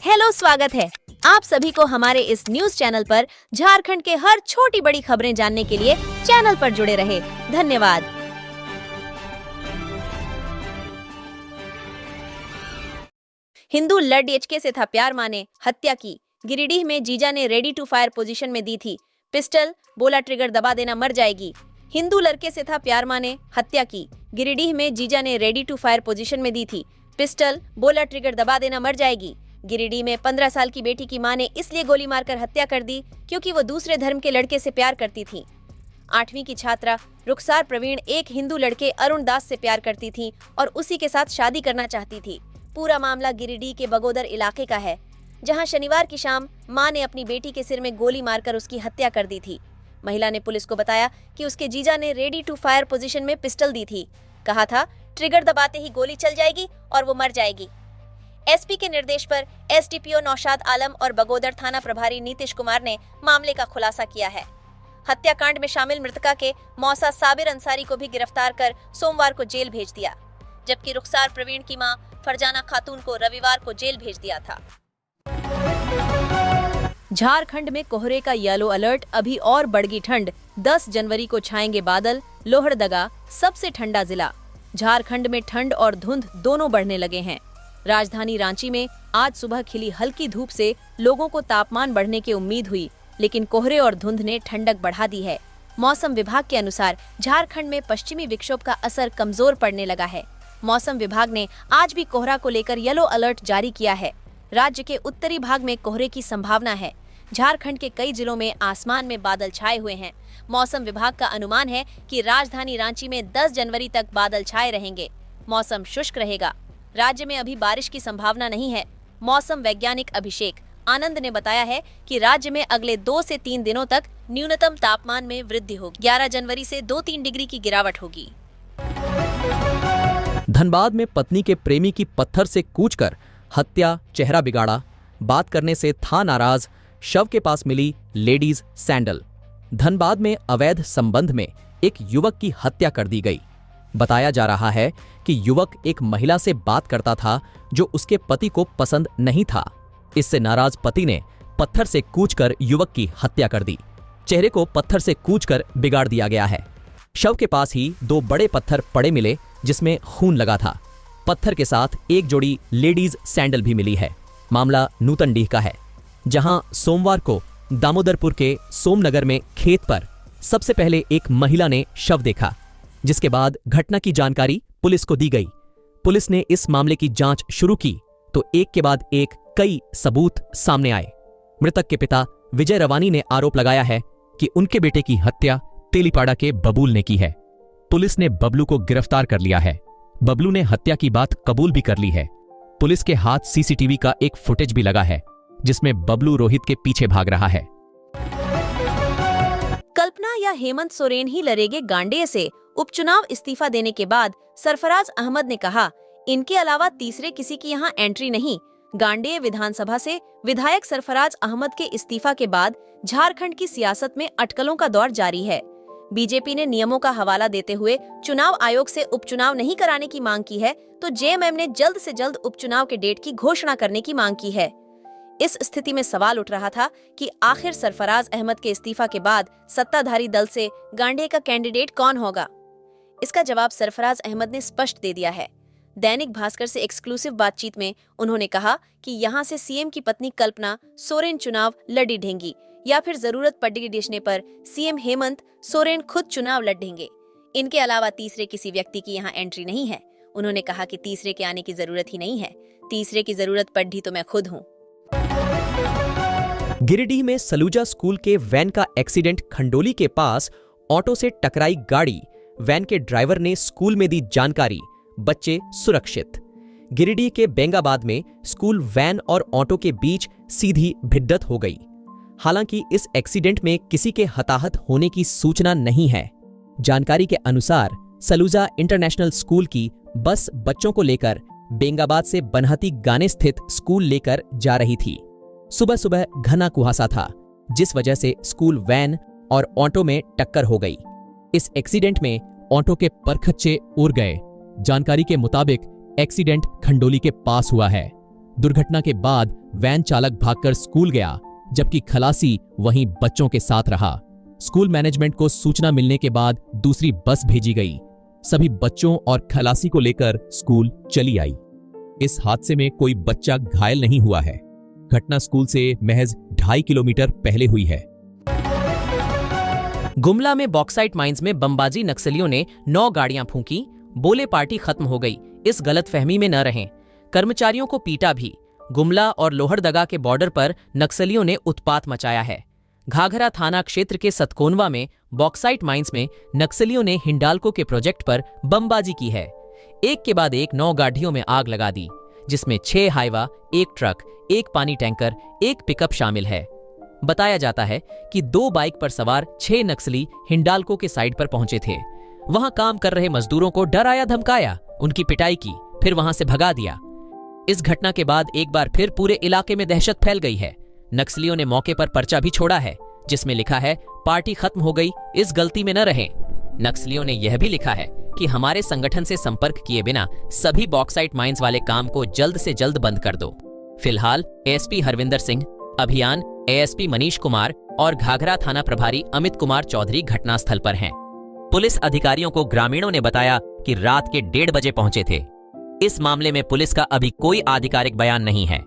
Hello, स्वागत है आप सभी को हमारे इस न्यूज चैनल पर। झारखंड के हर छोटी बड़ी खबरें जानने के लिए चैनल पर जुड़े रहे। धन्यवाद। हिंदू लड़के से था प्यार, माने हत्या की। गिरिडीह में जीजा ने रेडी टू फायर पोजीशन में दी थी पिस्टल, बोला ट्रिगर दबा देना मर जाएगी। हिंदू लड़के से था प्यार, माने हत्या की। गिरिडीह में जीजा ने रेडी टू फायर पोजीशन में दी थी पिस्टल, बोला ट्रिगर दबा देना मर जाएगी। गिरिडीह में 15 साल की बेटी की मां ने इसलिए गोली मारकर हत्या कर दी क्योंकि वो दूसरे धर्म के लड़के से प्यार करती थी। 8वीं की छात्रा रुखसार प्रवीण एक हिंदू लड़के अरुण दास से प्यार करती थी और उसी के साथ शादी करना चाहती थी। पूरा मामला गिरिडीह के बगोदर इलाके का है, जहां शनिवार की शाम मां ने अपनी बेटी के सिर में गोली मारकर उसकी हत्या कर दी थी। महिला ने पुलिस को बताया कि उसके जीजा ने रेडी टू फायर पोजीशन में पिस्टल दी थी। कहा था ट्रिगर दबाते ही गोली चल जाएगी और वो मर जाएगी। एसपी के निर्देश पर एसडीपीओ नौशाद आलम और बगोदर थाना प्रभारी नीतीश कुमार ने मामले का खुलासा किया है। हत्याकांड में शामिल मृतका के मौसा साबिर अंसारी को भी गिरफ्तार कर सोमवार को जेल भेज दिया, जबकि रुखसार प्रवीण की मां फरजाना खातून को रविवार को जेल भेज दिया था। झारखंड में कोहरे का येलो अलर्ट, अभी और बढ़गी ठंड। 10 जनवरी को छाएंगे बादल, लोहरदगा सबसे ठंडा जिला। झारखंड में ठंड और धुंध दोनों बढ़ने लगे हैं। राजधानी रांची में आज सुबह खिली हल्की धूप से लोगों को तापमान बढ़ने की उम्मीद हुई, लेकिन कोहरे और धुंध ने ठंडक बढ़ा दी है। मौसम विभाग के अनुसार झारखंड में पश्चिमी विक्षोभ का असर कमजोर पड़ने लगा है। मौसम विभाग ने आज भी कोहरा को लेकर येलो अलर्ट जारी किया है। राज्य के उत्तरी भाग में कोहरे की संभावना है। झारखंड के कई जिलों में आसमान में बादल छाए हुए हैं। मौसम विभाग का अनुमान है कि राजधानी रांची में 10 जनवरी तक बादल छाए रहेंगे। मौसम शुष्क रहेगा। राज्य में अभी बारिश की संभावना नहीं है। मौसम वैज्ञानिक अभिषेक आनंद ने बताया है कि राज्य में अगले 2 से 3 दिनों तक न्यूनतम तापमान में वृद्धि होगी। 11 जनवरी से 2-3 डिग्री की गिरावट होगी। धनबाद में पत्नी के प्रेमी की पत्थर से कूचकर हत्या, चेहरा बिगाड़ा, बात करने से था नाराज, शव के पास मिली लेडीज सैंडल। धनबाद में अवैध संबंध में एक युवक की हत्या कर दी गई। बताया जा रहा है कि युवक एक महिला से बात करता था जो उसके पति को पसंद नहीं था। इससे नाराज पति ने पत्थर से कूचकर युवक की हत्या कर दी। चेहरे को पत्थर से कूचकर बिगाड़ दिया गया है। शव के पास ही 2 बड़े पत्थर पड़े मिले जिसमें खून लगा था। पत्थर के साथ एक जोड़ी लेडीज सैंडल भी मिली है। मामला नूतनडीह का है, जहां सोमवार को दामोदरपुर के सोमनगर में खेत पर सबसे पहले एक महिला ने शव देखा, जिसके बाद घटना की जानकारी पुलिस को दी गई। पुलिस ने इस मामले की जांच शुरू की तो एक के बाद एक कई सबूत सामने आए। मृतक के पिता विजय रवानी ने आरोप लगाया है कि उनके बेटे की हत्या तेलीपाड़ा के बबूल ने की है। पुलिस ने बबलू को गिरफ्तार कर लिया है। बबलू ने हत्या की बात कबूल भी कर ली है। पुलिस के हाथ सीसीटीवी का एक फुटेज भी लगा है, जिसमें बबलू रोहित के पीछे भाग रहा है। कल्पना या हेमंत सोरेन ही लड़ेंगे गांडेय से। उपचुनाव इस्तीफा देने के बाद सरफराज अहमद ने कहा, इनके अलावा तीसरे किसी की यहां एंट्री नहीं। गांडेय विधानसभा से विधायक सरफराज अहमद के इस्तीफा के बाद झारखंड की सियासत में अटकलों का दौर जारी है। बीजेपी ने नियमों का हवाला देते हुए चुनाव आयोग से उपचुनाव नहीं कराने की मांग की है, तो जेएमएम ने जल्द से जल्द उपचुनाव के डेट की घोषणा करने की मांग की है। इस स्थिति में सवाल उठ रहा था कि आखिर सरफराज अहमद के इस्तीफा के बाद सत्ताधारी दल से गांडेय का कैंडिडेट कौन होगा। इसका जवाब सरफराज अहमद ने स्पष्ट दे दिया है। दैनिक भास्कर से एक्सक्लूसिव बातचीत में उन्होंने कहा कि यहां से सीएम की पत्नी कल्पना सोरेन चुनाव लड़ी ढेंगी या फिर जरूरत पड़ने पर सीएम हेमंत सोरेन खुद चुनाव लड़ेंगे। इनके अलावा तीसरे किसी व्यक्ति की यहां एंट्री नहीं है। उन्होंने कहा कि तीसरे के आने की जरूरत ही नहीं है। तीसरे की जरूरत पड़ी तो मैं खुद हूँ। गिरिडीह में सलूजा स्कूल के वैन का एक्सीडेंट। खंडोली के पास ऑटो से टकराई गाड़ी। वैन के ड्राइवर ने स्कूल में दी जानकारी, बच्चे सुरक्षित। गिरिडीह के बेंगाबाद में स्कूल वैन और ऑटो के बीच सीधी भिड़ंत हो गई। हालांकि इस एक्सीडेंट में किसी के हताहत होने की सूचना नहीं है। जानकारी के अनुसार सलूजा इंटरनेशनल स्कूल की बस बच्चों को लेकर बेंगाबाद से बनहती गाने स्थित स्कूल लेकर जा रही थी। सुबह सुबह घना कुहासा था, जिस वजह से स्कूल वैन और ऑटो में टक्कर हो गई। इस एक्सीडेंट में ऑटो के परखच्चे उड़ गए। जानकारी के मुताबिक एक्सीडेंट खंडोली के पास हुआ है। दुर्घटना के बाद वैन चालक भागकर स्कूल गया, जबकि खलासी वहीं बच्चों के साथ रहा। स्कूल मैनेजमेंट को सूचना मिलने के बाद दूसरी बस भेजी गई। सभी बच्चों और खलासी को लेकर स्कूल चली आई। इस हादसे में कोई बच्चा घायल नहीं हुआ है। घटना स्कूल से महज 2.5 किलोमीटर पहले हुई है। गुमला में बॉक्साइट माइंस में बमबाजी नक्सलियों ने 9 गाड़ियां फूंकी, बोले पार्टी खत्म हो गई। इस गलतफहमी में न रहें। कर्मचारियों को पीटा भी। गुमला और लोहरदगा के बॉर्डर पर नक्सलियों ने उत्पात मचाया है। घाघरा थाना क्षेत्र के सतकोनवा में बॉक्साइट माइंस में नक्सलियों ने हिंडाल्को के प्रोजेक्ट पर बमबाजी की है। एक के बाद एक 9 गाड़ियों में आग लगा दी, जिसमें 6 हाइवा, 1 ट्रक, 1 पानी टैंकर, 1 पिकअप शामिल है। बताया जाता है कि 2 बाइक पर सवार 6 नक्सली हिंडाल्को के साइड पर पहुंचे थे। वहां काम कर रहे मजदूरों को डराया धमकाया, उनकी पिटाई की, फिर वहां से भगा दिया। इस घटना के बाद एक बार फिर पूरे इलाके में दहशत फैल गई है। नक्सलियों ने मौके पर पर्चा भी छोड़ा है, जिसमें लिखा है पार्टी खत्म हो गई, इस गलती में न रहें। नक्सलियों ने यह भी लिखा है कि हमारे संगठन से संपर्क किए बिना सभी बॉक्साइट माइंस वाले काम को जल्द से जल्द बंद कर दो। फिलहाल एएसपी हरविंदर सिंह, अभियान एएसपी मनीष कुमार और घाघरा थाना प्रभारी अमित कुमार चौधरी घटनास्थल पर हैं। पुलिस अधिकारियों को ग्रामीणों ने बताया कि रात के 1:30 बजे पहुंचे थे। इस मामले में पुलिस का अभी कोई आधिकारिक बयान नहीं है।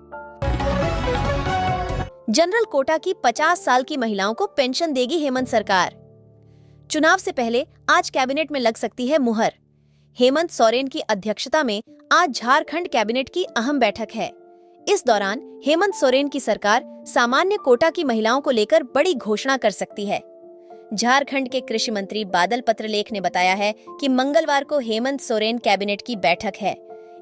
जनरल कोटा की 50 साल की महिलाओं को पेंशन देगी हेमंत सरकार। चुनाव से पहले आज कैबिनेट में लग सकती है मुहर। हेमंत सोरेन की अध्यक्षता में आज झारखंड कैबिनेट की अहम बैठक है। इस दौरान हेमंत सोरेन की सरकार सामान्य कोटा की महिलाओं को लेकर बड़ी घोषणा कर सकती है। झारखंड के कृषि मंत्री बादल पत्रलेख ने बताया है कि मंगलवार को हेमंत सोरेन कैबिनेट की बैठक है।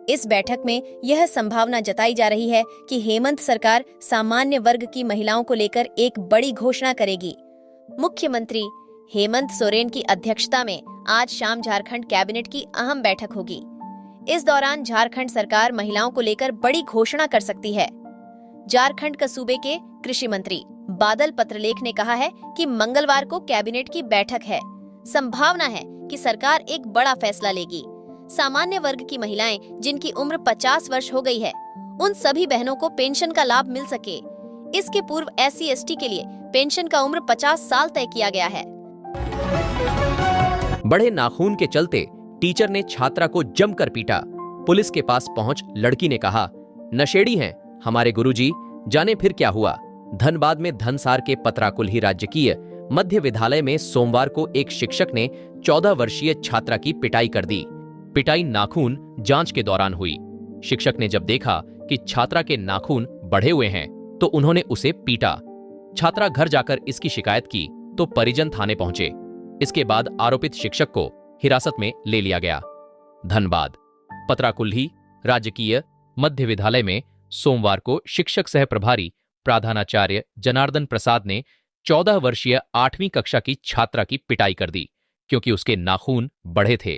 इस बैठक में यह संभावना जताई जा रही है कि हेमंत सरकार सामान्य वर्ग की महिलाओं को लेकर एक बड़ी घोषणा करेगी। मुख्यमंत्री हेमंत सोरेन की अध्यक्षता में आज शाम झारखंड कैबिनेट की अहम बैठक होगी। इस दौरान झारखंड सरकार महिलाओं को लेकर बड़ी घोषणा कर सकती है। झारखंड का सूबे के कृषि मंत्री बादल पत्रलेख ने कहा है कि मंगलवार को कैबिनेट की बैठक है। संभावना है कि सरकार एक बड़ा फैसला लेगी। सामान्य वर्ग की महिलाएं जिनकी उम्र 50 वर्ष हो गई है, उन सभी बहनों को पेंशन का लाभ मिल सके। इसके पूर्व SC/ST के लिए पेंशन का उम्र 50 साल तय किया गया है। बढ़े नाखून के चलते टीचर ने छात्रा को जमकर पीटा। पुलिस के पास पहुंच लड़की ने कहा, नशेड़ी हैं हमारे गुरुजी, जाने फिर क्या हुआ। धनबाद में धनसार के पतराकुल्ही राजकीय मध्य विद्यालय में सोमवार को एक शिक्षक ने 14 वर्षीय छात्रा की पिटाई कर दी। पिटाई नाखून जांच के दौरान हुई। शिक्षक ने जब देखा कि छात्रा के नाखून बढ़े हुए हैं तो उन्होंने उसे पीटा। छात्रा घर जाकर इसकी शिकायत की तो परिजन थाने पहुंचे। इसके बाद आरोपित शिक्षक को हिरासत में ले लिया गया। धनबाद पतराकुल्ही राजकीय मध्य विद्यालय में सोमवार को शिक्षक सह प्रभारी प्रधानाचार्य जनार्दन प्रसाद ने 14 वर्षीय 8वीं कक्षा की छात्रा की पिटाई कर दी क्योंकि उसके नाखून बढ़े थे।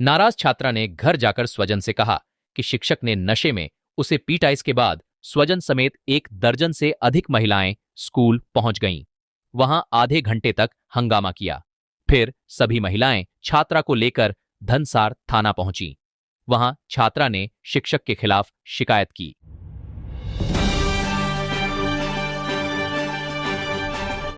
नाराज छात्रा ने घर जाकर स्वजन से कहा कि शिक्षक ने नशे में उसे पीटा। इसके बाद स्वजन समेत 1 दर्जन से अधिक महिलाएं स्कूल पहुंच गईं। वहां आधे घंटे तक हंगामा किया। फिर सभी महिलाएं छात्रा को लेकर धनसार थाना पहुंची। वहां छात्रा ने शिक्षक के खिलाफ शिकायत की।